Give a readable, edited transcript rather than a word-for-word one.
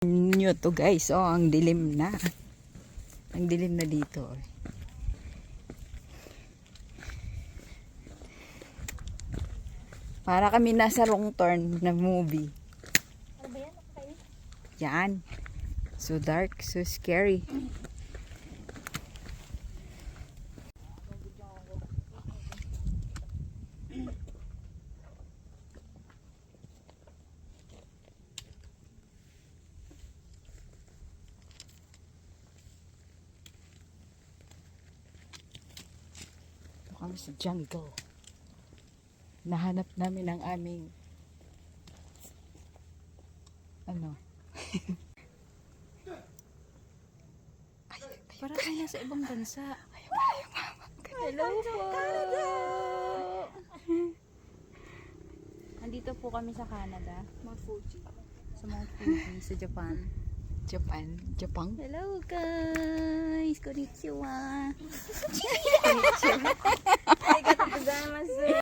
Nyo to guys, oh, ang dilim na. Ang dilim na dito. Para kami nasa wrong turn na movie. Ano ba yan? Okay. Yan. So dark, so scary. Kami sa jungle. Nahanap namin ang aming ano. Para kayo nasa ibang bansa. Hello po. Nandito po kami sa Canada. Mount Fuji. Sa Mount Fuji, sa Japan. Japan. Hello guys! Konnichiwa!